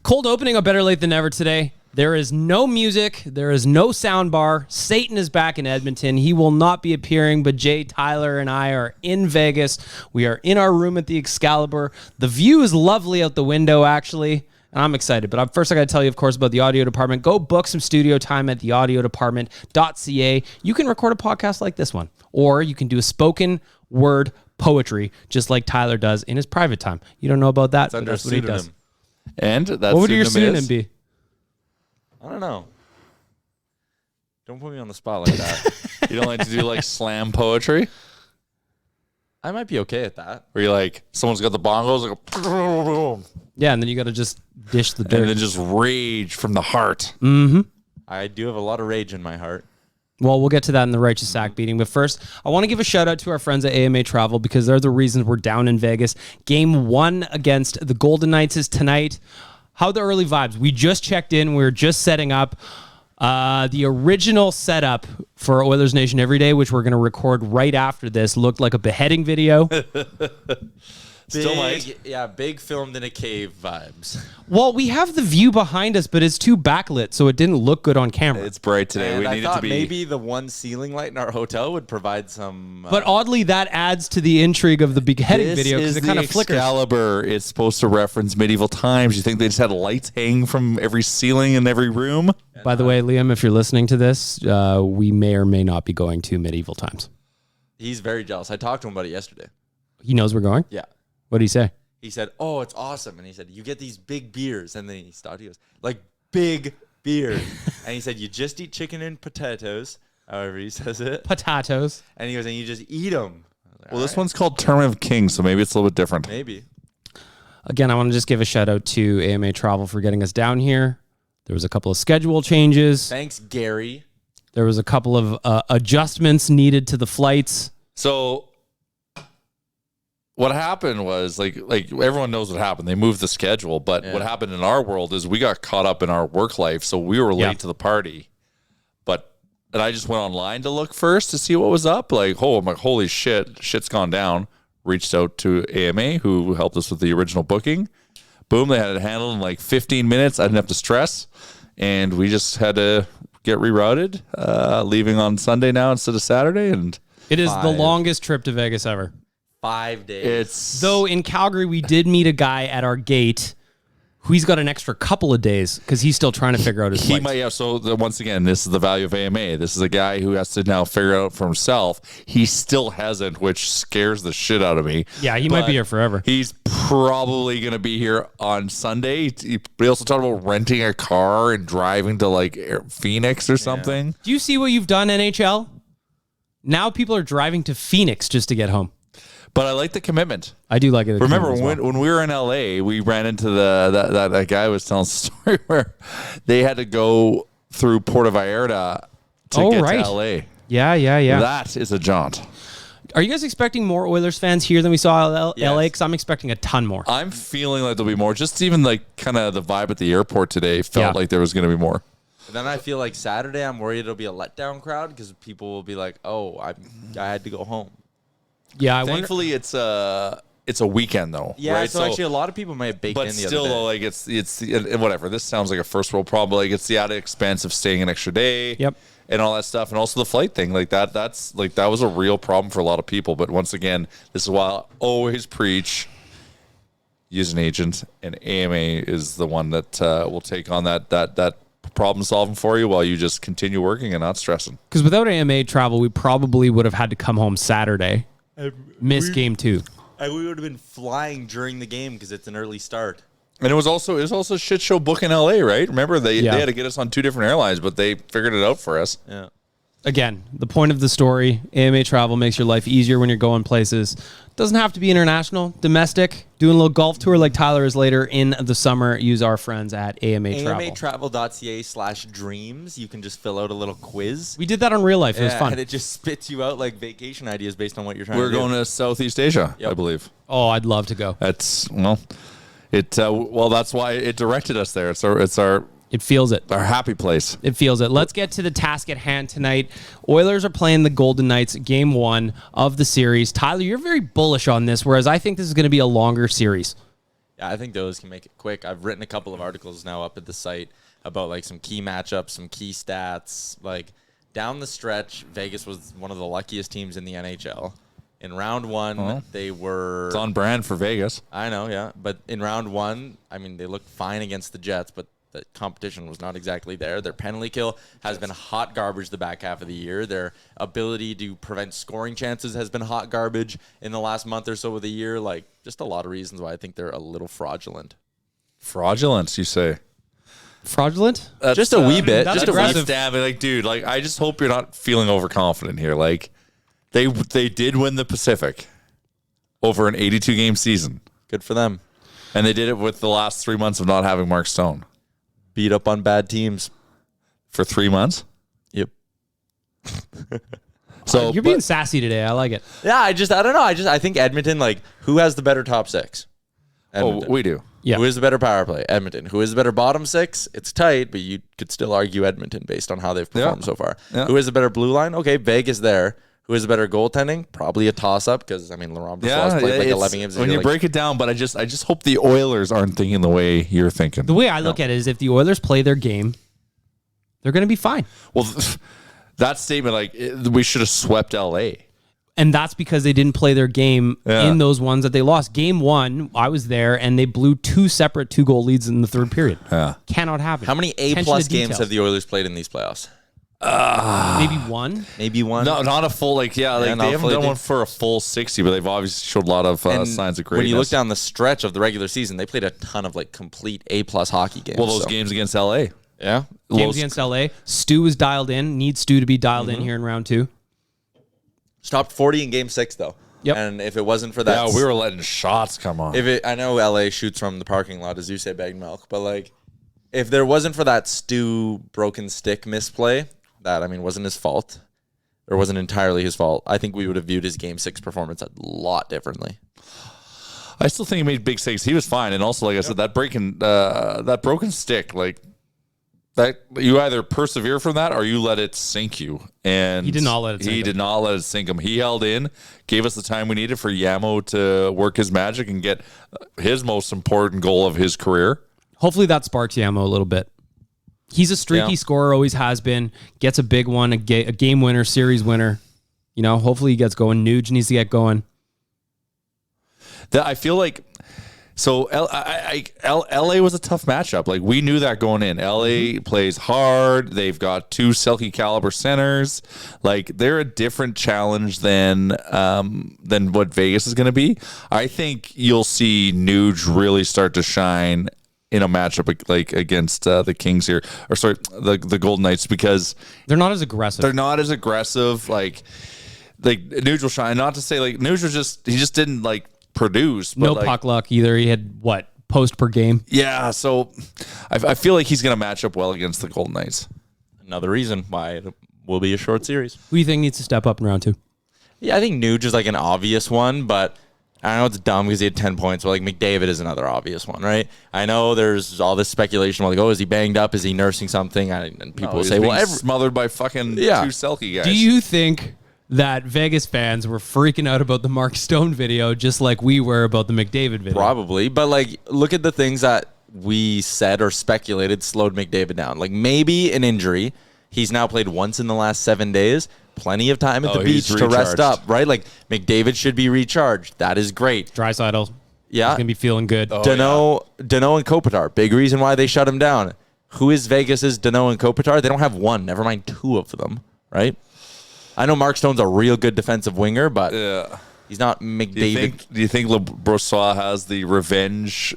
Cold opening on Better Late Than Never today. There is no music. There is no sound bar. Satan is back in Edmonton. He will not be appearing, but Jay, Tyler, and I are in Vegas. We are in our room at the Excalibur. The view is lovely out the window, actually, and I'm excited. But first, I got to tell you, of course, about the audio department. Go book some studio time at theaudiodepartment.ca. You can record a podcast like this one, or you can do a spoken word poetry, just like Tyler does in his private time. You don't know about that, but that's what he does. And that's what would your pseudonym be? I don't know. Don't put me on the spot like that. You don't like to do like slam poetry? I might be okay at that. Where you're like, someone's got the bongos, like, yeah, and then you got to just dish the dirt. And then just rage from the heart. Mm-hmm. I do have a lot of rage in my heart. Well, we'll get to that in the Righteous Sack beating. But first, I want to give a shout out to our friends at AMA Travel because they're the reasons we're down in Vegas. Game 1 against the Golden Knights is tonight. How are the early vibes? We just checked in. We're just setting up the original setup for Oilers Nation Every Day, which we're going to record right after this. Looked like a beheading video. Still might. Yeah, big filmed in a cave vibes. Well, we have the view behind us, but it's too backlit, so it didn't look good on camera. It's bright today. And we I need it thought to be. Maybe the one ceiling light in our hotel would provide some. But oddly, that adds to the intrigue of the beheading video because it kind of flickers. Excalibur. It's supposed to reference medieval times. You think they just had lights hanging from every ceiling in every room? By the way, Liam, if you're listening to this, we may or may not be going to medieval times. He's very jealous. I talked to him about it yesterday. He knows we're going? Yeah. What did he say? He said, "Oh, it's awesome." And he said, "You get these big beers." And then he stopped. He goes, "Like big beers." And he said, "You just eat chicken and potatoes," however he says it. Potatoes. And he goes, "And you just eat them." Like, Well, this one's called Tournament of Kings, so maybe it's a little bit different. Maybe. Again, I want to just give a shout out to AMA Travel for getting us down here. There was a couple of schedule changes. Thanks, Gary. There was a couple of adjustments needed to the flights. So what happened was like everyone knows what happened. They moved the schedule, but what happened in our world is we got caught up in our work life, so we were late to the party. And I just went online to look first to see what was up. Like, I'm like, holy shit's gone down. Reached out to AMA, who helped us with the original booking. Boom, they had it handled in like 15 minutes. I didn't have to stress, and we just had to get rerouted, leaving on Sunday now instead of Saturday. And it is the longest trip to Vegas ever. 5 days. Though in Calgary, we did meet a guy at our gate who's got an extra couple of days because he's still trying to figure out his flights. So once again, this is the value of AMA. This is a guy who has to now figure it out for himself. He still hasn't, which scares the shit out of me. Yeah, he might be here forever. He's probably going to be here on Sunday. We also talked about renting a car and driving to like Phoenix or something. Do you see what you've done, NHL? Now people are driving to Phoenix just to get home. But I like the commitment. I do like it. Remember when we were in LA, we ran into that guy was telling a story where they had to go through Puerto Vallarta to get to LA. Yeah. That is a jaunt. Are you guys expecting more Oilers fans here than we saw at LA? Because I'm expecting a ton more. I'm feeling like there'll be more. Just even like kind of the vibe at the airport today felt like there was going to be more. And then I feel like Saturday, I'm worried it'll be a letdown crowd because people will be like, "Oh, I had to go home." Yeah, thankfully it's a weekend though. Yeah, right? so actually a lot of people may have baked in the still, other day. though, like it's whatever. This sounds like a first world problem. Like it's the added expense of staying an extra day. Yep. And all that stuff, and also the flight thing, like that. That's like that was a real problem for a lot of people. But once again, this is why I always preach: use an agent, and AMA is the one that will take on that problem solving for you while you just continue working and not stressing. Because without AMA travel, we probably would have had to come home Saturday, miss game 2. We would have been flying during the game because it's an early start. And it was also a shit show book in LA, right? Remember they had to get us on 2 different airlines, but they figured it out for us. Yeah. Again, the point of the story, AMA travel makes your life easier when you're going places. Doesn't have to be international, domestic. Doing a little golf tour like Tyler is later in the summer. Use our friends at AMA Travel. AMAtravel.ca/dreams. You can just fill out a little quiz. We did that on real life. It was fun. And it just spits you out like vacation ideas based on what you're trying to do. We're going to Southeast Asia, I believe. Oh, I'd love to go. That's, that's why it directed us there. It feels it. Our happy place. It feels it. Let's get to the task at hand tonight. Oilers are playing the Golden Knights, game 1 of the series. Tyler, you're very bullish on this, whereas I think this is going to be a longer series. Yeah, I think those can make it quick. I've written a couple of articles now up at the site about like some key matchups, some key stats. Like down the stretch, Vegas was one of the luckiest teams in the NHL. In round one, they were... It's on brand for Vegas. I know, yeah. But in round one, I mean, they looked fine against the Jets, but the competition was not exactly there. Their penalty kill has been hot garbage the back half of the year. Their ability to prevent scoring chances has been hot garbage in the last month or so of the year. Like, just a lot of reasons why I think they're a little fraudulent. Fraudulent, you say? Fraudulent? Just a wee bit. That's Just aggressive. a wee Stab it, like, dude, like, I just hope you're not feeling overconfident here. Like, they did win the Pacific over an 82-game season. Good for them. And they did it with the last 3 months of not having Mark Stone. Beat up on bad teams. For 3 months? Yep. So You're being sassy today. I like it. Yeah, I don't know. I think Edmonton, like, who has the better top six? Edmonton. Oh, we do. Yeah. Who is the better power play? Edmonton. Who is the better bottom six? It's tight, but you could still argue Edmonton based on how they've performed so far. Yeah. Who is the better blue line? Okay, Vegas there. Who is the better goaltending? Probably a toss-up because, I mean, Laurent Brossoit played like 11 games. When you break it down, but I just hope the Oilers aren't thinking the way you're thinking. The way I look at it is if the Oilers play their game, they're going to be fine. Well, that statement, like, we should have swept L.A. And that's because they didn't play their game in those ones that they lost. Game one, I was there, and they blew two separate 2-goal leads in the third period. Yeah. Cannot happen. How many A-plus games have the Oilers played in these playoffs? Maybe one? Maybe one? No, not a full, like, yeah, like, they haven't done one for a full 60, but they've obviously showed a lot of signs of greatness. When you look down the stretch of the regular season, they played a ton of, like, complete A-plus hockey games. Well, those games against L.A. Yeah. Games against LA. Stu is dialed in. Needs Stu to be dialed in here in round two. Stopped 40 in game 6, though. Yep. And if it wasn't for that... Yeah, we were letting shots come on. I know LA shoots from the parking lot, as you say, bagged milk, but, like, if there wasn't for that Stu broken stick misplay, that, I mean, wasn't his fault, or wasn't entirely his fault, I think we would have viewed his game 6 performance a lot differently. I still think he made big mistakes. He was fine. And also, like I said, that broken stick, like, that you either persevere from that or you let it sink you. And He did not let it sink He him. did not let it sink him. He held in, gave us the time we needed for Yamo to work his magic and get his most important goal of his career. Hopefully that sparks Yamo a little bit. He's a streaky scorer, always has been. Gets a big one, a game winner, series winner. You know, hopefully he gets going. Nuge needs to get going. I feel like... So LA was a tough matchup. Like, we knew that going in. LA plays hard. They've got 2 Selke caliber centers. Like, they're a different challenge than what Vegas is going to be. I think you'll see Nuge really start to shine in a matchup like against the Kings here, or sorry, the Golden Knights, because They're not as aggressive. Like Nuge will shine. Not to say like Nuge was he just didn't like produce. But no puck luck either. He had post per game. Yeah, so I feel like he's going to match up well against the Golden Knights. Another reason why it will be a short series. Who do you think needs to step up in round 2? Yeah, I think Nuge is like an obvious one, but I know it's dumb because he had 10 points, but like McDavid is another obvious one, right? I know there's all this speculation like, oh, is he banged up? Is he nursing something? And people will say, well, smothered by fucking 2 Selke guys. Do you think that Vegas fans were freaking out about the Mark Stone video just like we were about the McDavid video? Probably, but like, look at the things that we said or speculated slowed McDavid down. Like maybe an injury. He's now played once in the last 7 days. Plenty of time at the beach to rest up, right? Like McDavid should be recharged. That is great. Draisaitl. Yeah. He's going to be feeling good. Danault and Kopitar. Big reason why they shut him down. Who is Vegas's Danault and Kopitar? They don't have one, never mind 2 of them, right? I know Mark Stone's a real good defensive winger, but he's not McDavid. Do you think Brossoit has the revenge,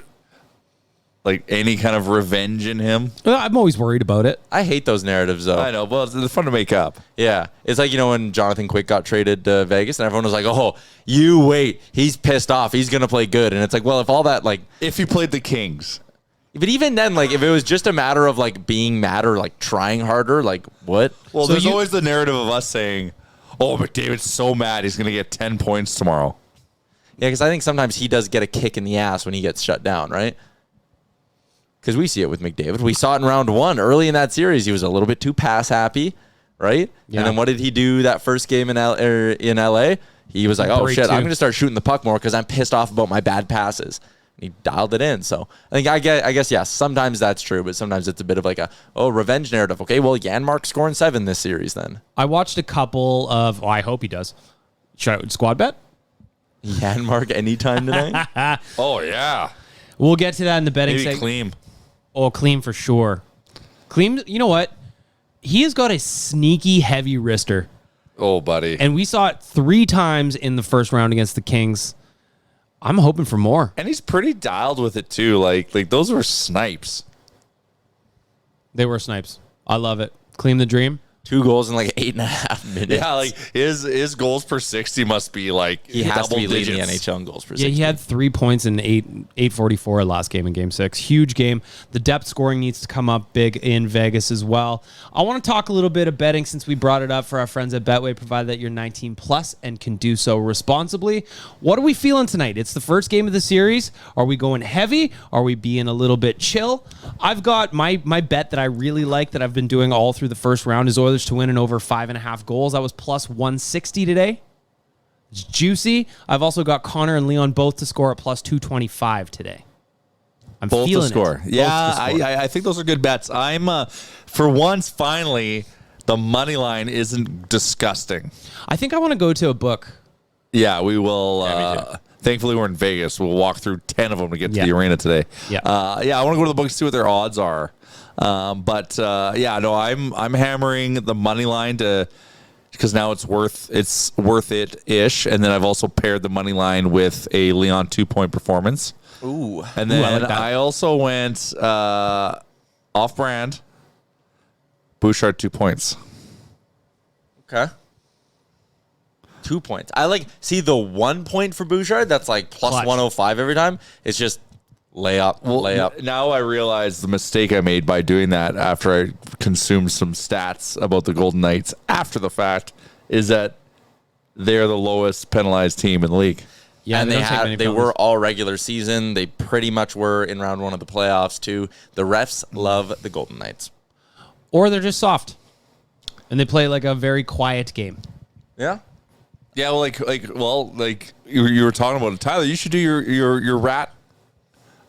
like any kind of revenge in him? I'm always worried about it. I hate those narratives, though. I know, but it's fun to make up. Yeah. It's like, when Jonathan Quick got traded to Vegas and everyone was like, oh, you wait. He's pissed off. He's going to play good. And it's like, well, if all that, like... If he played the Kings. But even then, like, if it was just a matter of, like, being mad or, like, trying harder, like, what? Well, so there's always the narrative of us saying, oh, McDavid's so mad he's going to get 10 points tomorrow. Yeah, because I think sometimes he does get a kick in the ass when he gets shut down, right? Because we see it with McDavid. We saw it in round 1. Early in that series, he was a little bit too pass happy, right? Yeah. And then what did he do that first game in LA? He was like, oh, shit, I'm going to start shooting the puck more because I'm pissed off about my bad passes. he dialed it in. So I guess yes, sometimes that's true, but sometimes it's a bit of like a revenge narrative. Okay, well, Janmark's scoring 7 this series then. I watched a couple of. Oh, I hope he does. Squad bet. Janmark anytime tonight. Oh yeah, We'll get to that in the betting maybe segment. Clean. Oh, Clean for sure. Clean. You know what? He has got a sneaky heavy wrister. Oh, buddy. And we saw it 3 times in the first round against the Kings. I'm hoping for more. And he's pretty dialed with it too. Like those were snipes. They were snipes. I love it. Clean the dream. 2 goals in like 8.5 minutes. Yeah, like his goals per 60 must be like he has to double be leading the digits. NHL in goals per 60. Yeah, he had 3 points in 8:44 last game in Game 6. Huge game. The depth scoring needs to come up big in Vegas as well. I want to talk a little bit of betting since we brought it up for our friends at Betway, provided that you're 19 plus and can do so responsibly. What are we feeling tonight? It's the first game of the series. Are we going heavy? Are we being a little bit chill? I've got my bet that I really like that I've been doing all through the first round is Oilers to win and over 5.5 goals. That was plus 160 today. It's juicy. I've also got Connor and Leon both to score at plus 225 today. I'm Both to feeling score. it. Yeah, Both to score. I think those are good bets. I'm for once finally the money line isn't disgusting. I think I want to go to a book. Yeah, we will. Yeah, me too. Thankfully, we're in Vegas. We'll walk through 10 of them to get to Yeah. the arena today. Yeah. I want to go to the book and see what their odds are. I'm hammering the money line because now it's worth it ish, and then I've also paired the money line with a Leon 2-point performance. Ooh. And then I like that. I also went off brand. Bouchard 2 points. Okay. 2 points. I see the 1 point for Bouchard. That's like plus Clutch. 105 every time. It's just layup. Now I realize the mistake I made by doing that after I consumed some stats about the Golden Knights after the fact is that they're the lowest penalized team in the league. Yeah, and don't take many they penalties. were all regular season. They pretty much were in round 1 of the playoffs too. The refs love the Golden Knights. Or they're just soft. And they play like a very quiet game. Yeah. Yeah, well, you were talking about it, Tyler. You should do your rat.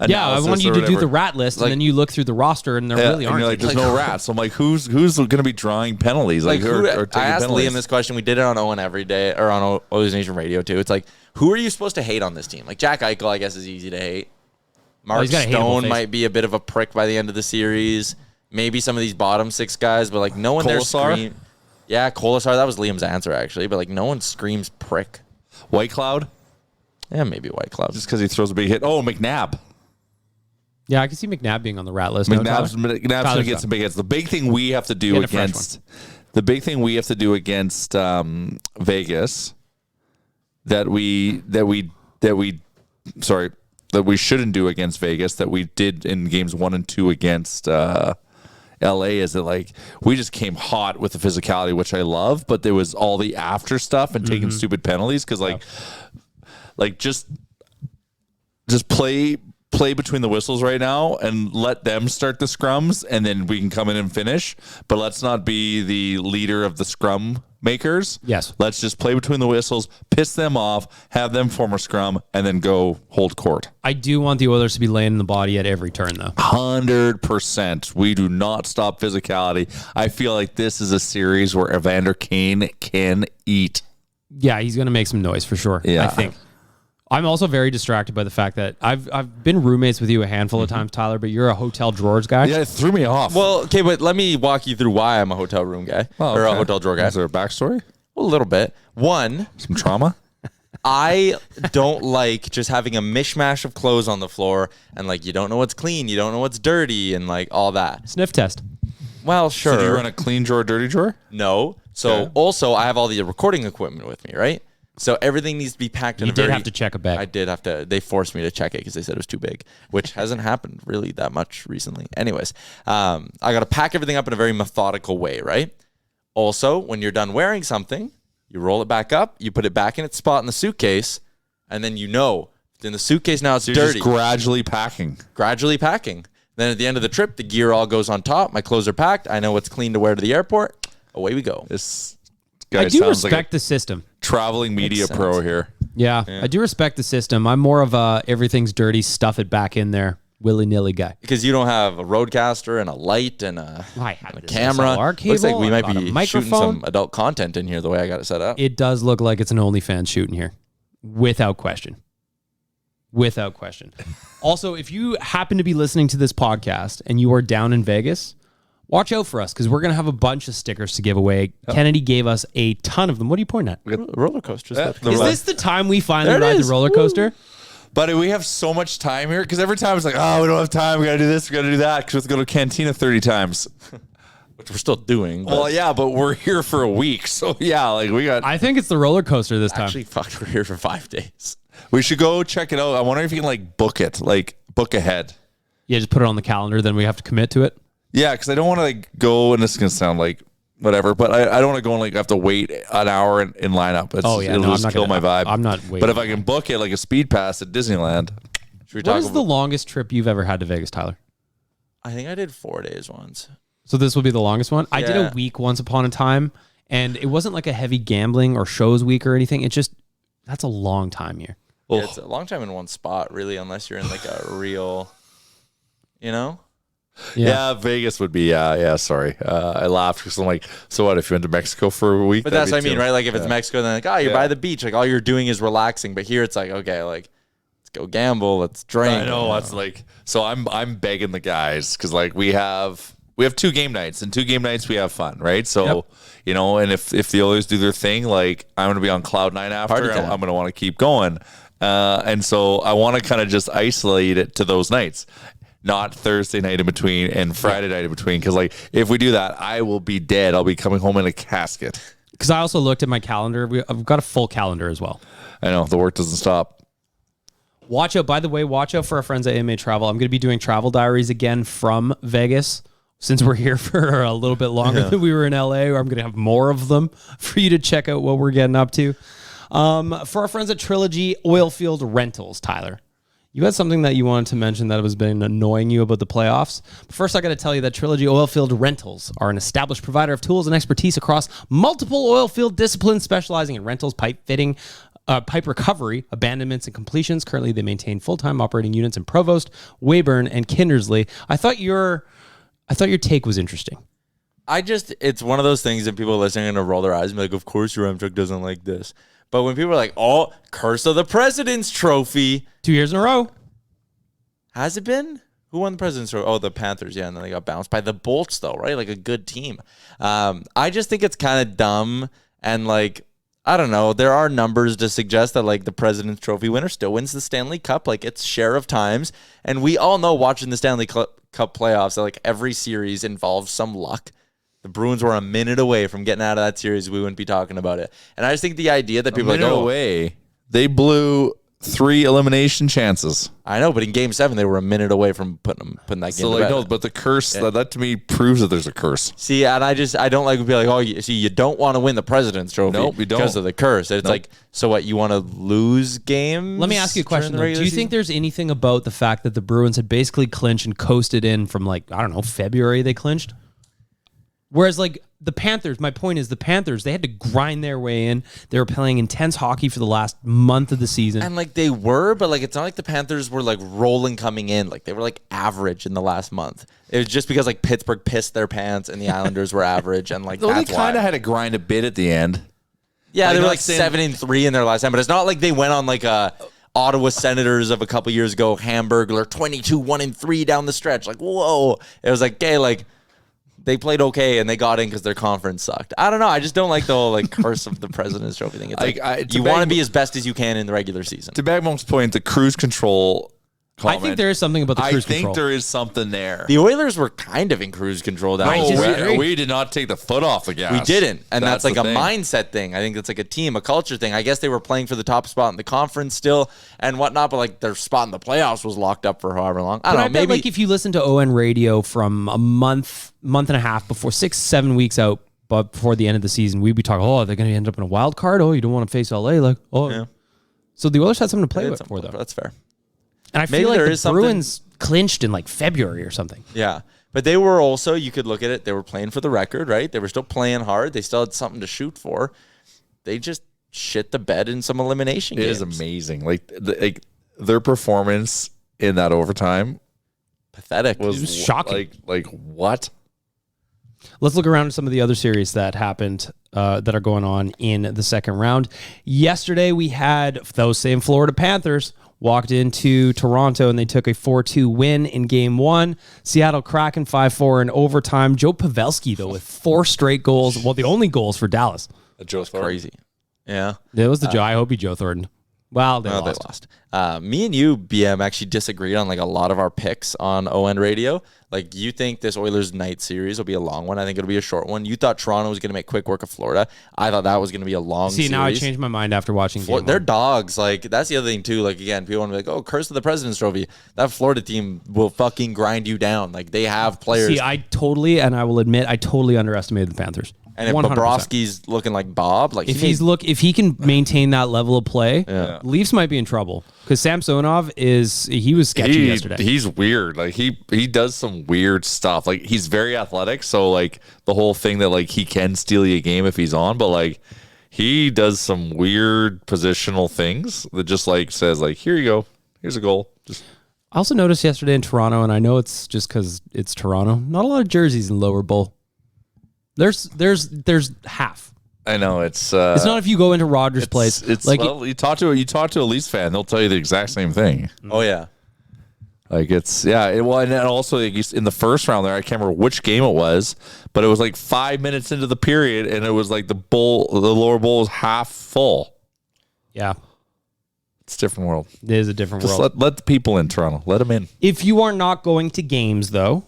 Yeah, I want you to do the rat list, Like- and then you look through the roster, and there really and aren't. you're like, any. there's no rats. So I'm like, who's going to be drawing penalties? Or taking I asked penalties? Liam this question. We did it on Owen every day, or on Oilers Nation Radio too. It's like, who are you supposed to hate on this team? Like Jack Eichel, I guess, is easy to hate. Mark he's got a hateable Stone face. might be a bit of a prick by the end of the series. Maybe some of these bottom 6 guys, but like no one there Colasar? screams. Yeah, Colasar. That was Liam's answer actually, but like no one screams prick. White Cloud, Yeah, maybe White Cloud. just because he throws a big hit. Oh, McNabb. Yeah, I can see McNabb being on the rat list. No, McNabb's Tyler? going to Tyler's get done. some big hits. The big thing we have to do Get a fresh against Vegas that we shouldn't do against Vegas that we did in games 1 and 2 against LA is that like we just came hot with the physicality, which I love, but there was all the after stuff and taking stupid penalties because just play between the whistles right now and let them start the scrums and then we can come in and finish. But let's not be the leader of the scrum makers. Yes. Let's just play between the whistles, piss them off, have them form a scrum, and then go hold court. I do want the Oilers to be laying in the body at every turn, though. 100%. We do not stop physicality. I feel like this is a series where Evander Kane can eat. Yeah, he's going to make some noise for sure. Yeah. I think. I'm also very distracted by the fact that I've been roommates with you a handful of times, Tyler, but you're a hotel drawers guy. Yeah, it threw me off. Well, okay, but let me walk you through why I'm a hotel room guy or a hotel drawer guy. Is there a backstory? Well, a little bit. One, Some trauma? I don't like just having a mishmash of clothes on the floor and like you don't know what's clean, you don't know what's dirty, and like all that. Sniff test. Well, sure. So do you run a clean drawer, dirty drawer? No. So Okay. also I have all the recording equipment with me, right? So everything needs to be packed in You a did very... have to check a bag. I did have to. They forced me to check it because they said it was too big, which hasn't happened really that much recently. Anyways, I got to pack everything up in a very methodical way, right? Also, when you're done wearing something, you roll it back up, you put it back in its spot in the suitcase, and then you know it's in the suitcase now it's You're dirty. just gradually packing. Gradually packing. Then at the end of the trip, the gear all goes on top. My clothes are packed. I know what's clean to wear to the airport. Away we go. This guy I do sounds respect like the system. a traveling media Makes pro sense. here. Yeah, I do respect the system. I'm more of a everything's dirty, stuff it back in there, willy-nilly guy. Because you don't have a roadcaster and a light and a camera. SLR cable, Looks like we might I've got a be shooting microphone. some adult content in here the way I got it set up. It does look like it's an OnlyFans shooting here, without question. Without question. Also, if you happen to be listening to this podcast and you are down in Vegas, watch out for us because we're going to have a bunch of stickers to give away. Kennedy gave us a ton of them. What are you pointing at? Roller coasters. Is this the time we finally ride the roller coaster? Buddy, we have so much time here because every time it's like, oh, we don't have time. We got to do this. We got to do that because we have to go to Cantina 30 times. Which we're still doing. Well, yeah, but we're here for a week. So, yeah, like we got. I think it's the roller coaster this time. Actually, fuck, we're here for 5 days. We should go check it out. I wonder if you can like book it, like book ahead. Yeah, just put it on the calendar. Then we have to commit to it. Yeah, because I don't want to like go, and this is going to sound like whatever, but I don't want to go and like have to wait an hour in lineup. It'll just kill my vibe. I'm not waiting. But if I can book it like a speed pass at Disneyland. What is the longest trip you've ever had to Vegas, Tyler? I think I did 4 days once. So this will be the longest one? I did a week once upon a time, and it wasn't like a heavy gambling or shows week or anything. It just, that's a long time here. Yeah, it's a long time in one spot, really, unless you're in like a real, you know? Yeah, Vegas would be, sorry. I laughed because I'm like, so what, if you went to Mexico for a week? But that's what I mean, right? Like if it's Mexico, then like, oh, you're by the beach. Like all you're doing is relaxing. But here it's like, okay, like, let's go gamble, let's drink. I know, it's like, so I'm begging the guys because like we have 2 game nights, and 2 game nights we have fun, right? So, you know, and if the Oilers do their thing, like I'm going to be on cloud 9 after, I'm going to want to keep going. And so I want to kind of just isolate it to those nights, not Thursday night in between and Friday night in between. Because like if we do that, I will be dead. I'll be coming home in a casket. Because I also looked at my calendar. I've got a full calendar as well. I know the work doesn't stop. Watch out. By the way, watch out for our friends at AMA Travel. I'm going to be doing travel diaries again from Vegas. Since we're here for a little bit longer than we were in LA, I'm going to have more of them for you to check out what we're getting up to. For our friends at Trilogy Oilfield Rentals, Tyler, you had something that you wanted to mention that has been annoying you about the playoffs. But first, I got to tell you that Trilogy Oilfield Rentals are an established provider of tools and expertise across multiple oilfield disciplines, specializing in rentals, pipe fitting, pipe recovery, abandonments, and completions. Currently, they maintain full-time operating units in Provost, Weyburn, and Kindersley. I thought your take was interesting. It's one of those things that people listening are going to roll their eyes and be like, of course your Amtrak doesn't like this. But when people are like, oh, curse of the President's Trophy. 2 years in a row. Has it been? Who won the President's Trophy? Oh, the Panthers, yeah, and then they got bounced by the Bolts, though, right? Like a good team. I just think it's kind of dumb, and like, I don't know. There are numbers to suggest that like the President's Trophy winner still wins the Stanley Cup, like its share of times. And we all know watching the Stanley Cup playoffs that like every series involves some luck. The Bruins were a minute away from getting out of that series. We wouldn't be talking about it. And I just think the idea that people are like, oh, away. They blew 3 elimination chances. I know, but in Game 7 they were a minute away from putting that game. So like, no, but the curse that to me proves that there's a curse. See, and I don't like to be like, oh, you don't want to win the President's Trophy. Nope, you don't, because of the curse. It's like, so what? You want to lose games? Let me ask you a question. Do you think there's anything about the fact that the Bruins had basically clinched and coasted in from like, I don't know, February they clinched? Whereas like the Panthers, my point is the Panthers, they had to grind their way in. They were playing intense hockey for the last month of the season. And like they were, but like it's not like the Panthers were like rolling coming in. Like they were like average in the last month. It was just because like Pittsburgh pissed their pants and the Islanders were average, and like they kind of had to grind a bit at the end. Yeah, like, they were like 7-3 in their last time, but it's not like they went on like a Ottawa Senators of a couple years ago, Hamburglar 22-1-3 down the stretch. Like, whoa. It was like, okay, like they played okay and they got in because their conference sucked. I don't know. I just don't like the whole like curse of the President's Trophy thing. It's like, you want to be as best as you can in the regular season. To Bagmo's point, the cruise control comment, I think there is something about the cruise control. I think there is something there. The Oilers were kind of in cruise control down we did not take the foot off the gas. We didn't. And that's like a mindset thing. I think it's like a team, a culture thing. I guess they were playing for the top spot in the conference still and whatnot, but like their spot in the playoffs was locked up for however long. I don't know. Maybe like if you listen to ON radio from a month and a half before, 6-7 weeks out, but before the end of the season, we'd be talking, oh, they're going to end up in a wild card. Oh, you don't want to face LA. Like, oh. Yeah. So the Oilers had something to play with for, though. That's fair. And I feel like the Bruins clinched in like February or something. Yeah. But they were also, you could look at it, they were playing for the record, right? They were still playing hard. They still had something to shoot for. They just shit the bed in some elimination It games. is amazing. Like their performance in that overtime Pathetic. was It was shocking. Like what? Let's look around at some of the other series that happened that are going on in the second round. Yesterday, we had those same Florida Panthers walked into Toronto and they took a 4-2 win in game one. Seattle Kraken 5-4 in overtime. Joe Pavelski, though, with 4 straight goals. Well, the only goals for Dallas. Joe Thornton. Crazy. Yeah. It was the Joe. I hope he Joe Thornton. Well, they lost. Me and you, BM, actually disagreed on like a lot of our picks on ON Radio. Like, you think this Oilers night series will be a long one. I think it'll be a short one. You thought Toronto was going to make quick work of Florida. I thought that was going to be a long series. Now I changed my mind after watching game They're one. dogs. Like, that's the other thing, too. Like, again, people want to be like, oh, curse of the President's Trophy. That Florida team will fucking grind you down. Like, they have players. See, I will admit, I totally underestimated the Panthers. And if 100%. Bobrovsky's looking like Bob, like If he can maintain that level of play, Leafs might be in trouble because Samsonov he was sketchy yesterday. He's weird. Like he does some weird stuff. Like he's very athletic, so like the whole thing that like he can steal you a game if he's on, but like he does some weird positional things that just like says like, here you go, here's a goal. Just I also noticed yesterday in Toronto, and I know it's just because it's Toronto, not a lot of jerseys in lower bowl. There's half. I know it's not if you go into Rogers Place. It's like well, you talk to a Leafs fan, they'll tell you the exact same thing. oh, yeah. Like it's well, and then also like, in the first round there, I can't remember which game it was, but it was like 5 minutes into the period, and it was like the lower bowl was half full. yeah, It's a different world. it is a different Just world. let the people in Toronto. Let them in. If you are not going to games, though,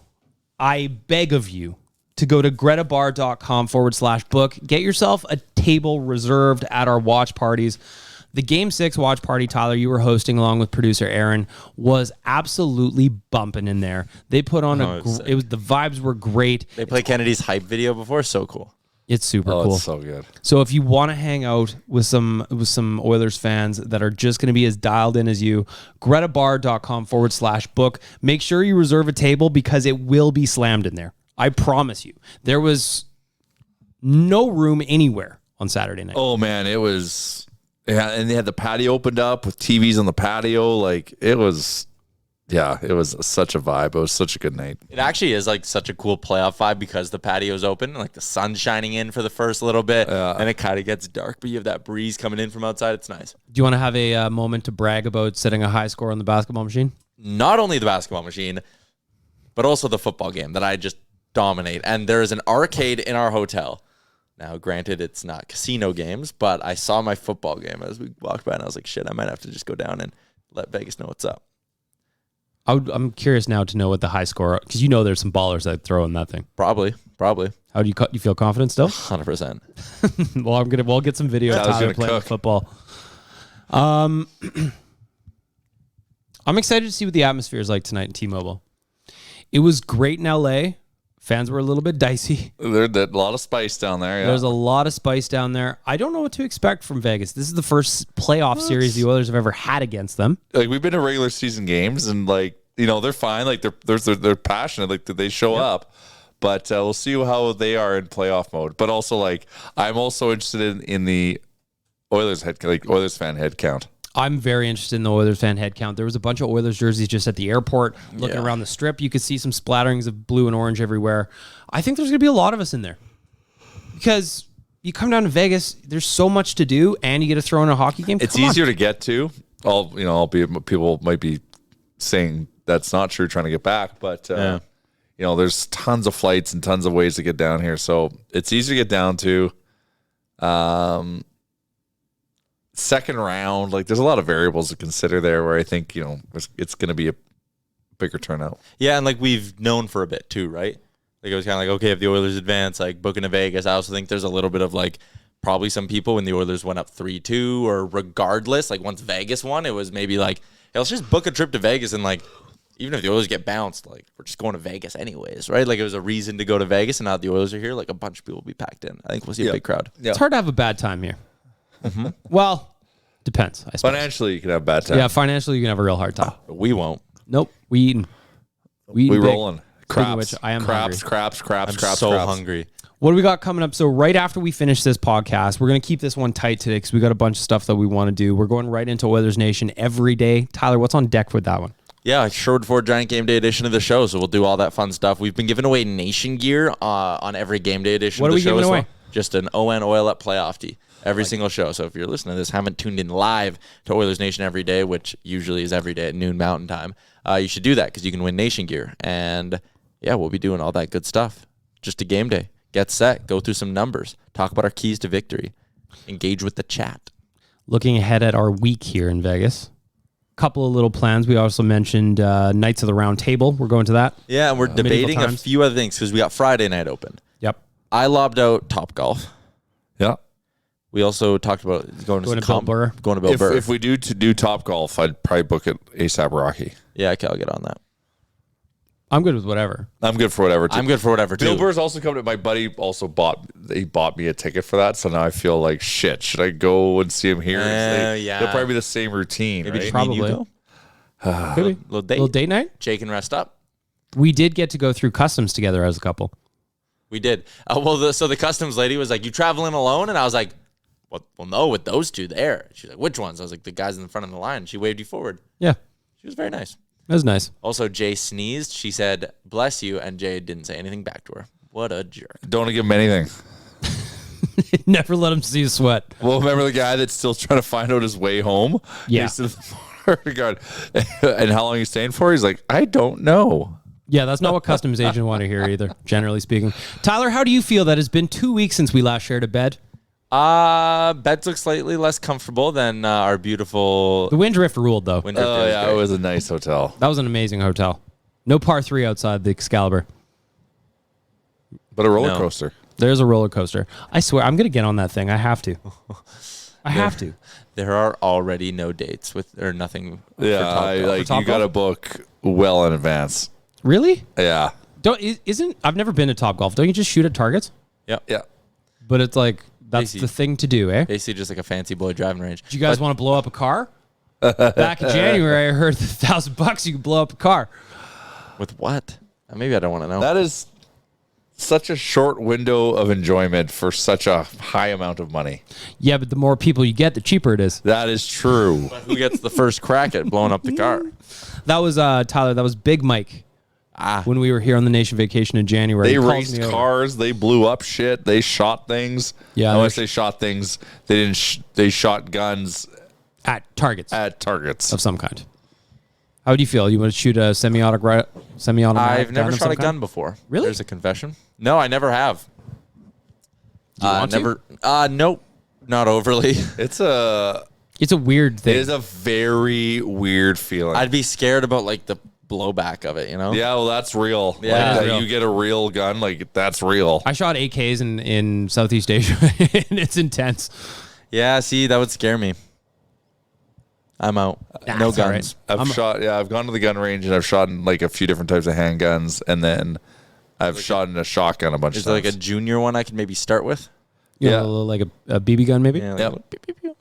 I beg of you to go to gretabar.com/book. Get yourself a table reserved at our watch parties. The Game 6 watch party, Tyler, you were hosting along with producer Aaron, was absolutely bumping in there. They put on the vibes were great. They play Kennedy's hype video before. So cool. It's super cool. It's so good. So if you want to hang out with some Oilers fans that are just going to be as dialed in as you, gretabar.com/book. Make sure you reserve a table because it will be slammed in there. I promise you. There was no room anywhere on Saturday night. Oh man, it was and they had the patio opened up with TVs on the patio. Like it was such a vibe. It was such a good night. It actually is like such a cool playoff vibe because the patio's open and like the sun's shining in for the first little bit. And it kind of gets dark, but you have that breeze coming in from outside. It's nice. Do you want to have a moment to brag about setting a high score on the basketball machine? Not only the basketball machine, but also the football game that I just dominate. And there is an arcade in our hotel. Now, granted, it's not casino games, but I saw my football game as we walked by, and I was like, shit, I might have to just go down and let Vegas know what's up. I'm curious now to know what the high score, because you know there's some ballers that throw in that thing. Probably. How do you feel confident still? 100%. Well, we'll get some video of Tyler playing football. I'm excited to see what the atmosphere is like tonight in T-Mobile. It was great in LA. Fans were a little bit dicey. There's a lot of spice down there. Yeah. There's a lot of spice down there. I don't know what to expect from Vegas. This is the first playoff series the Oilers have ever had against them. Like we've been to regular season games, and like they're fine. Like they're passionate. Like they show up, but we'll see how they are in playoff mode. But also like I'm also interested in the Oilers fan head count. I'm very interested in the Oilers fan head count. There was a bunch of Oilers jerseys just at the airport. Looking around the strip, you could see some splatterings of blue and orange everywhere. I think there's going to be a lot of us in there. Because you come down to Vegas, there's so much to do, and you get to throw in a hockey game. It's easier to get to. Albeit people might be saying that's not true trying to get back, but there's tons of flights and tons of ways to get down here. So it's easy to get down to. Second round, like there's a lot of variables to consider there where I think, it's going to be a bigger turnout. Yeah, and like we've known for a bit too, right? Like it was kind of like, okay, if the Oilers advance, like booking to Vegas, I also think there's a little bit of like probably some people when the Oilers went up 3-2 or regardless, like once Vegas won, it was maybe like, hey, let's just book a trip to Vegas and like, even if the Oilers get bounced, like we're just going to Vegas anyways, right? Like it was a reason to go to Vegas, and now that the Oilers are here, like a bunch of people will be packed in. I think we'll see a big crowd. Yeah. It's hard to have a bad time here. Mm-hmm. Well, depends, I suppose. Financially, you can have a bad time. Yeah, financially, you can have a real hard time. But we won't. Nope. We eating. We rolling. Speaking of which, I am hungry. Craps. So hungry. What do we got coming up? So right after we finish this podcast, we're going to keep this one tight today because we got a bunch of stuff that we want to do. We're going right into Oilers Nation every day. Tyler, what's on deck for that one? Yeah, Sherwood Ford Giant Game Day edition of the show, so we'll do all that fun stuff. We've been giving away Nation gear on every Game Day edition of the show. What are we giving away? Just an ON Oil Up playoff tee. Every single show. So if you're listening to this, haven't tuned in live to Oilers Nation every day, which usually is every day at noon Mountain Time, you should do that because you can win Nation gear. And yeah, we'll be doing all that good stuff. Just a game day. Get set. Go through some numbers. Talk about our keys to victory. Engage with the chat. Looking ahead at our week here in Vegas. Couple of little plans. We also mentioned Knights of the Round Table. We're going to that. Yeah, and we're debating a few other things because we got Friday night open. Yep. I lobbed out Topgolf. Yeah. We also talked about going to Bill Burr. Going to Bill Burr. If we do Topgolf, I'd probably book it ASAP Rocky. Yeah, okay, I'll get on that. I'm good with whatever. I'm good for whatever, too. I'm good for whatever, too. Bill Burr's also coming to my buddy also bought me a ticket for that, so now I feel like shit. Should I go and see him here? Yeah. It'll probably be the same routine, Maybe right? just me and you Probably. go. Could be. Little Date night? Jake and rest up. We did get to go through customs together as a couple. We did. So the customs lady was like, "You traveling alone?" And I was like, "Well, no, with those two there." She's like, "Which ones?" I was like, "The guys in the front of the line." She waved you forward. Yeah. She was very nice. That was nice. Also, Jay sneezed. She said, "Bless you," and Jay didn't say anything back to her. What a jerk. Don't give him anything. Never let him see you sweat. Well, remember the guy that's still trying to find out his way home? Yeah. He's in the motor guard. And how long he's staying for? He's like, I don't know. Yeah, that's not what customs agent want to hear either, generally speaking. Tyler, how do you feel that it's been 2 weeks since we last shared a bed? Beds look slightly less comfortable than our beautiful The Windrift ruled, though. winter. Oh, yeah, it was a nice hotel. That was an amazing hotel. No par 3 outside the Excalibur. But a roller coaster. There's a roller coaster. I swear, I'm going to get on that thing. I have to. I have to. There are already no dates with or nothing. Yeah, for Topgolf. you got to book well in advance. Really? Yeah. I've never been to Topgolf. Don't you just shoot at targets? Yep. Yeah. But it's like, that's Basically- the thing to do, eh? Basically, just like a fancy boy driving range. Do you guys want to blow up a car? Back in January, I heard $1,000 you could blow up a car. With what? Maybe I don't want to know. That is such a short window of enjoyment for such a high amount of money. Yeah, but the more people you get, the cheaper it is. That is true. Who gets the first crack at blowing up the car? That was Tyler. That was Big Mike. When we were here on the Nation vacation in January, They He calls raced me over. cars. They blew up shit. They shot things. Yeah, When I they're- say shot things, they didn't. They shot guns at targets at targets. of some kind. How do you feel? You want to shoot a semi-automatic? I've never of shot some a gun kind? before. Really? There's a confession. No, I never have. Do you want to? Never. Nope. Not overly. It's a weird It thing. is a very weird feeling. I'd be scared about like the blowback of it. You know. yeah, well, that's real. Yeah. Like, That is that real. you get a real gun, like that's real. I shot AKs in Southeast Asia, and it's intense. Yeah. See, that would scare me. I'm out. No it's all guns. right. I've gone to the gun range and I've shot in like a few different types of handguns, and then I've shot in a shotgun a bunch Is of there like times. a junior one I can maybe start with? You know, Yeah. like a BB gun, maybe. Yeah. Like Yep. pew, pew, pew.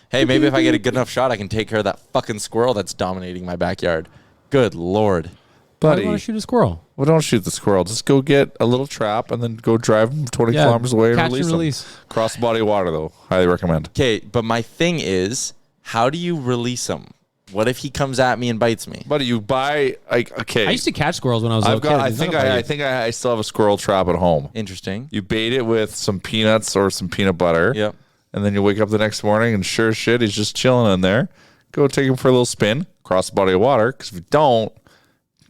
Hey, maybe if I get a good enough shot, I can take care of that fucking squirrel that's dominating my backyard. Good Lord. Why do Buddy, you want to shoot a squirrel? well, don't shoot the squirrel. Just go get a little trap and then go drive them 20 Yeah, kilometers away and catch and release them. release. Cross the body of water, though. Highly recommend. Okay, but my thing is, how do you release him? What if he comes at me and bites me? Buddy, you buy like okay. I used to catch squirrels when I was a I've little got. kid. I He's think not gonna I bite think I still have a squirrel trap at home. Interesting. You bait it with some peanuts or some peanut butter. Yep. And then you wake up the next morning and sure as shit, he's just chilling in there. Go take him for a little spin, cross the body of water. Because if you don't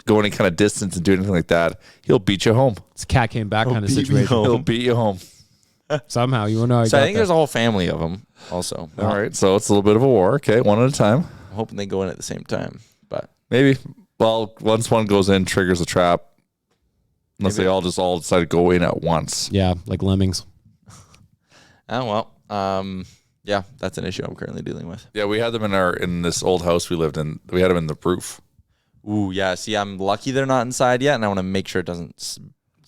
go any kind of distance and do anything like that, he'll beat you home. you. It's a cat came back kind of beat me situation. home. He'll beat you home. Somehow, you know. So I think there's a whole family of them also. All right. So it's a little bit of a war. Okay. One at a time. I'm hoping they go in at the same time. But Maybe. Well, once one goes in, triggers a trap. Unless they all decide to go in at once. Yeah, like lemmings. Yeah, that's an issue I'm currently dealing with. Yeah, we had them in this old house we lived in. We had them in the roof. Ooh, yeah. See, I'm lucky they're not inside yet, and I want to make sure it doesn't So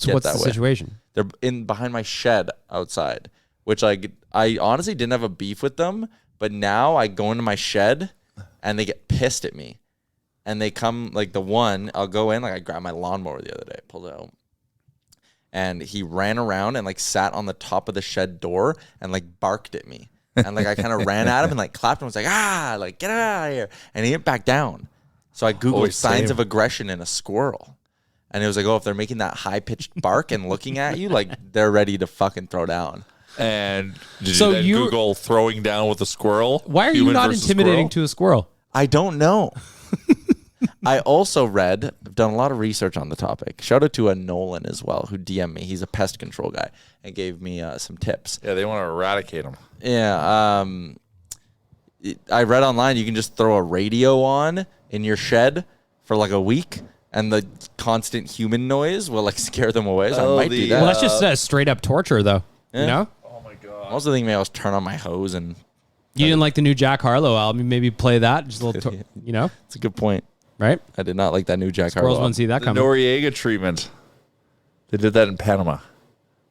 get what's that the way. situation? They're in behind my shed outside, which I honestly didn't have a beef with them, but now I go into my shed and they get pissed at me. and they come like the one. I'll go in, like I grabbed my lawnmower the other day, pulled it out, and he ran around and like sat on the top of the shed door and like barked at me. And like I kind of ran at him and like clapped him. I was like, like get out of here. And he went back down. So I Googled signs of aggression in a squirrel. And it was like, oh, if they're making that high pitched bark and looking at you, like they're ready to fucking throw down. And did you then Google throwing down with a squirrel? Why are you not intimidating to a squirrel? I don't know. I also read, I've done a lot of research on the topic. Shout out to a Nolan as well, who DM'd me. He's a pest control guy and gave me some tips. Yeah, they want to eradicate them. Yeah. I read online you can just throw a radio on in your shed for like a week, and the constant human noise will like scare them away. So I might do that. Well, that's just straight up torture, though. Yeah. You know? Oh my god. I also think maybe I'll just turn on my hose and. You didn't like the new Jack Harlow album? Maybe play that. Just a little, you know. It's a good point. Right? I did not like that new Jack Squirrels Harlow. wouldn't see that coming. Noriega treatment. They did that in Panama.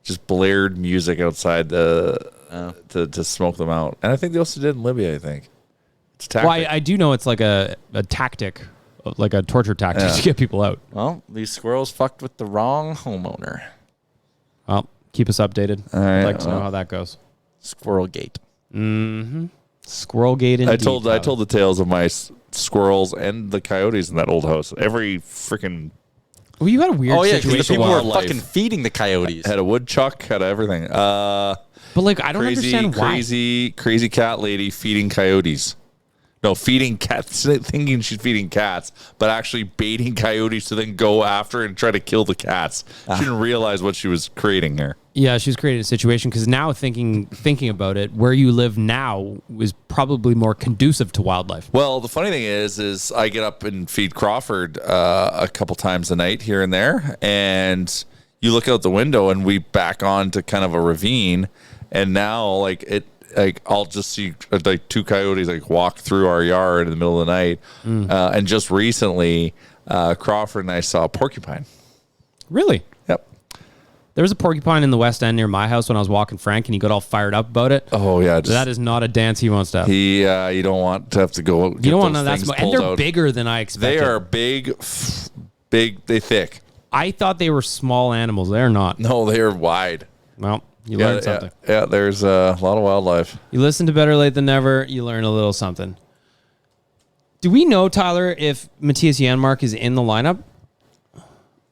Just blared music outside to smoke them out. And I think they also did in Libya, I think. It's tactic. Well, I do know it's like a tactic, like a torture tactic to get people out. Well, these squirrels fucked with the wrong homeowner. Well, keep us updated. Right, I'd like to know how that goes. Squirrel gate. Mm-hmm. Squirrel gate indeed. I told the tales of my squirrels and the coyotes in that old house. Every freaking... Well, you had a weird situation. Because the people were fucking feeding the coyotes. Had a woodchuck, had everything. But like, I don't understand why. Crazy cat lady feeding coyotes. No, feeding cats, thinking she's feeding cats, but actually baiting coyotes to then go after and try to kill the cats. She didn't realize what she was creating there. Yeah, she's created a situation because now thinking about it, where you live now is probably more conducive to wildlife. Well, the funny thing is I get up and feed Crawford a couple times a night here and there, and you look out the window and we back onto kind of a ravine, and now I'll just see like two coyotes like walk through our yard in the middle of the night, and just recently Crawford and I saw a porcupine. Really? Yep. There was a porcupine in the West End near my house when I was walking Frank, and he got all fired up about it. Oh yeah, that is not a dance he wants to have. You don't want to have to go. You don't want none of that, and they're bigger than I expected. They are big. They thick. I thought they were small animals. They're not. No, they are wide. Well, you learned something. Yeah, there's a lot of wildlife. You listen to Better Late Than Never, you learn a little something. Do we know, Tyler, if Matthias Janmark is in the lineup?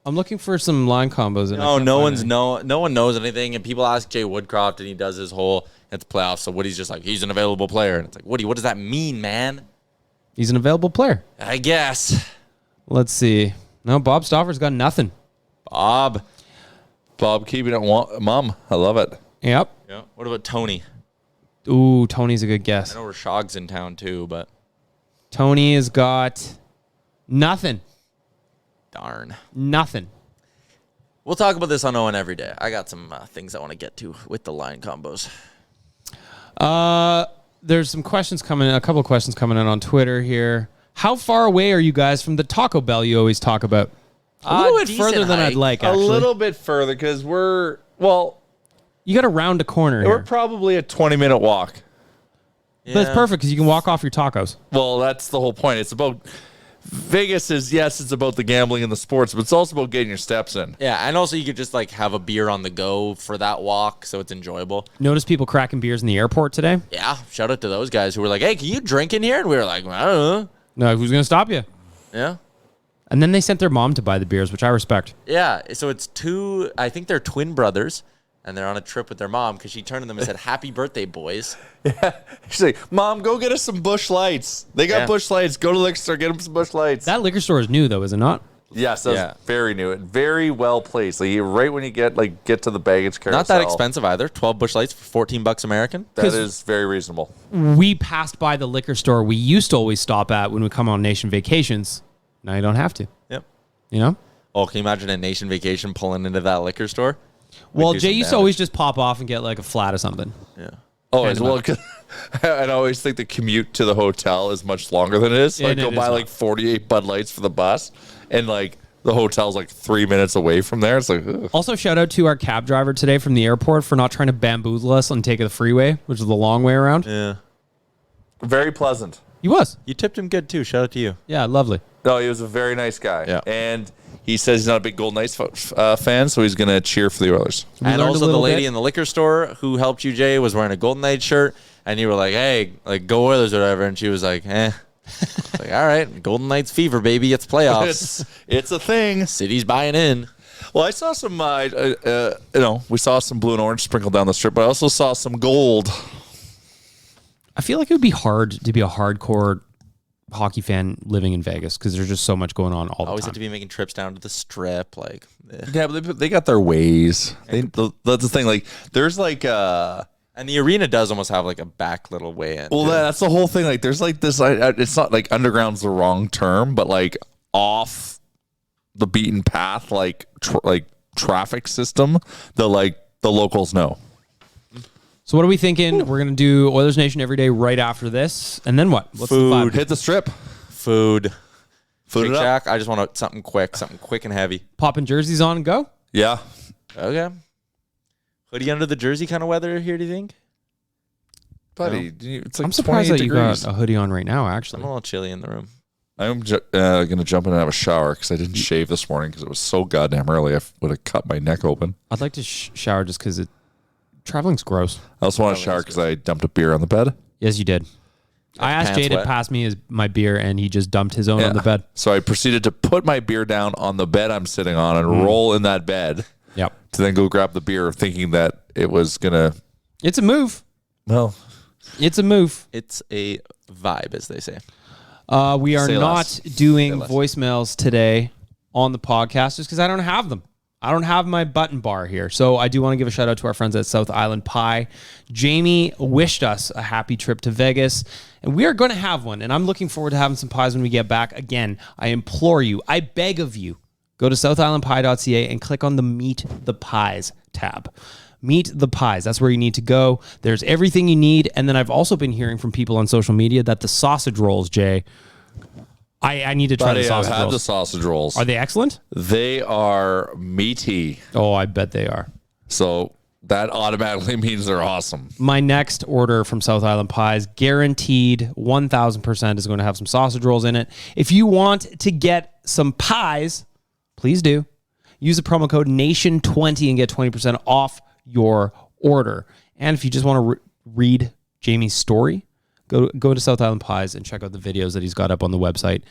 I'm looking for some line combos. No one knows anything. And people ask Jay Woodcroft, and he does his whole at the playoffs. So Woody's just like, he's an available player. And it's like, Woody, what does that mean, man? He's an available player. I guess. Let's see. No, Bob Stauffer's got nothing. Bob keeping it mum. I love it. Yep. Yeah. What about Tony? Ooh, Tony's a good guess. I know Rashog's in town too, but Tony has got nothing. Darn. Nothing. We'll talk about this on Owen every day. I got some things I want to get to with the line combos. There's some questions coming in, a couple of questions coming in on Twitter here. How far away are you guys from the Taco Bell you always talk about? A little bit further than I'd like, actually. A little bit further because you got to round a corner here. We're probably a 20-minute walk. Yeah. But it's perfect because you can walk off your tacos. Well, that's the whole point. It's about Vegas is, yes, it's about the gambling and the sports, but it's also about getting your steps in. Yeah, and also you could just like have a beer on the go for that walk, so it's enjoyable. Notice people cracking beers in the airport today? Yeah, shout out to those guys who were like, hey, can you drink in here? And we were like, I don't know. No, who's going to stop you? Yeah. And then they sent their mom to buy the beers, which I respect. Yeah, so it's I think they're twin brothers, and they're on a trip with their mom because she turned to them and said, happy birthday, boys. Yeah. She's like, Mom, go get us some Busch Lights. They got Busch Lights. Go to the liquor store, get them some Busch Lights. That liquor store is new, though, is it not? Yes, that's very new and very well placed. Like right when you get to the baggage carousel. Not that expensive either. 12 Busch Lights for $14 American. That is very reasonable. We passed by the liquor store we used to always stop at when we come on nation vacations. Now you don't have to. Yep. You know? Oh, can you imagine a nation vacation pulling into that liquor store? Well, Jay used to always just pop off and get like a flat or something. Yeah. Oh, as well. I always think the commute to the hotel is much longer than it is. So I go buy like 48 Bud Lights for the bus, and like the hotel's like 3 minutes away from there. It's like, ugh. Also, shout out to our cab driver today from the airport for not trying to bamboozle us on taking the freeway, which is the long way around. Yeah. Very pleasant. He was. You tipped him good too. Shout out to you. Yeah, lovely. No, he was a very nice guy. Yeah. And he says he's not a big Golden Knights fan, so he's going to cheer for the Oilers. And also the lady in the liquor store who helped you, Jay, was wearing a Golden Knights shirt, and you were like, hey, like, go Oilers or whatever, and she was like, eh. It's like, all right, Golden Knights fever, baby. It's playoffs. It's a thing. City's buying in. Well, I saw some, we saw some blue and orange sprinkled down the strip, but I also saw some gold. I feel like it would be hard to be a hardcore hockey fan living in Vegas because there's just so much going on all the Always time. have to be making trips down to the strip, like. Yeah, but they got their ways. That's the thing. Like, there's like, and the arena does almost have like a back little way in. well, that's the whole thing. Like, there's like this. It's not like underground's the wrong term, but like off the beaten path, like traffic system that the locals know. So what are we thinking? We're going to do Oilers Nation every day right after this. And then what? What's the vibe? Hit the strip. Food Food Shake it up. Shack. I just want something quick and heavy. Popping jerseys on and go? Yeah. Okay. Hoodie under the jersey kind of weather here, do you think? Buddy, it's like I'm surprised that 28 you degrees. got a hoodie on right now, I'm actually. a little chilly in the room. I'm going to jump in and have a shower because I didn't shave this morning because it was so goddamn early. I would have cut my neck open. I'd like to shower just because traveling's gross. I also want to shower because I dumped a beer on the bed. Yes, you did. I asked pants Jay to wet? pass me my beer, and he just dumped his own on the bed. So I proceeded to put my beer down on the bed I'm sitting on and roll in that bed Yep. to then go grab the beer thinking that it was going to, It's a move. well, It's a move. It's a vibe, as they say. We are Say not less. doing Say less. voicemails today on the podcast just because I don't have them. I don't have my button bar here. So I do want to give a shout out to our friends at South Island Pie. Jamie wished us a happy trip to Vegas, and we are going to have one. And I'm looking forward to having some pies when we get back. Again, I implore you, I beg of you, go to southislandpie.ca and click on the Meet the Pies tab. Meet the Pies. That's where you need to go. There's everything you need. And then I've also been hearing from people on social media that the sausage rolls, Jay, I need to try the buddy, I've sausage had rolls. the sausage rolls. Are they excellent? They are meaty. Oh, I bet they are. So that automatically means they're awesome. My next order from South Island Pies, guaranteed 1,000% is going to have some sausage rolls in it. If you want to get some pies, please do. Use the promo code NATION20 and get 20% off your order. And if you just want to read Jamie's story, go to South Island Pies and check out the videos that he's got up on the website.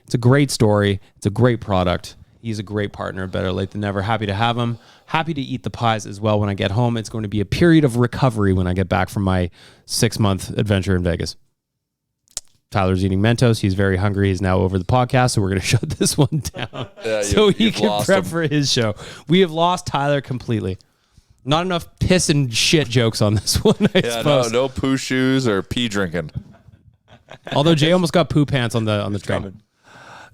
It's a great story. It's a great product. He's a great partner. Better late than never. Happy to have him. Happy to eat the pies as well when I get home. It's going to be a period of recovery when I get back from my 6-month adventure in Vegas. Tyler's eating Mentos. He's very hungry. He's now over the podcast, so we're going to shut this one down so he you've can lost prep him. for his show. We have lost Tyler completely. Not enough piss and shit jokes on this one, I suppose. No poo shoes or pee drinking. Although Jay almost got poo pants on the train.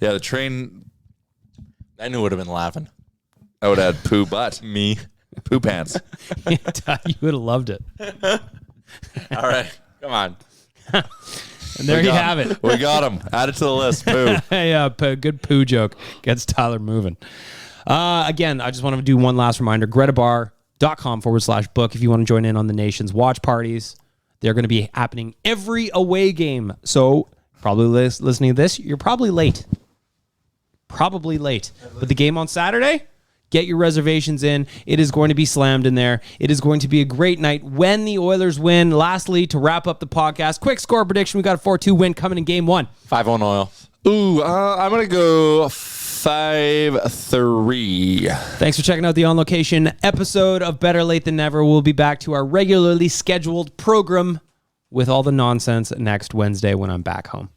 Yeah, the train, I knew would have been laughing. I would have had poo butt. Me. Poo pants. You would have loved it. All right. Come on. And there you have it. We got him. Add it to the list. Poo. Good poo joke gets Tyler moving. Again, I just want to do one last reminder. GretaBar.com/book if you want to join in on the nation's watch parties. They're going to be happening every away game. So probably listening to this, you're probably late. But the game on Saturday, get your reservations in. It is going to be slammed in there. It is going to be a great night when the Oilers win. Lastly, to wrap up the podcast, quick score prediction. We got a 4-2 win coming in game one. 5-0 Oil. Ooh, I'm going to go 5-3. Thanks for checking out the On Location episode of Better Late Than Never. We'll be back to our regularly scheduled program with all the nonsense next Wednesday when I'm back home.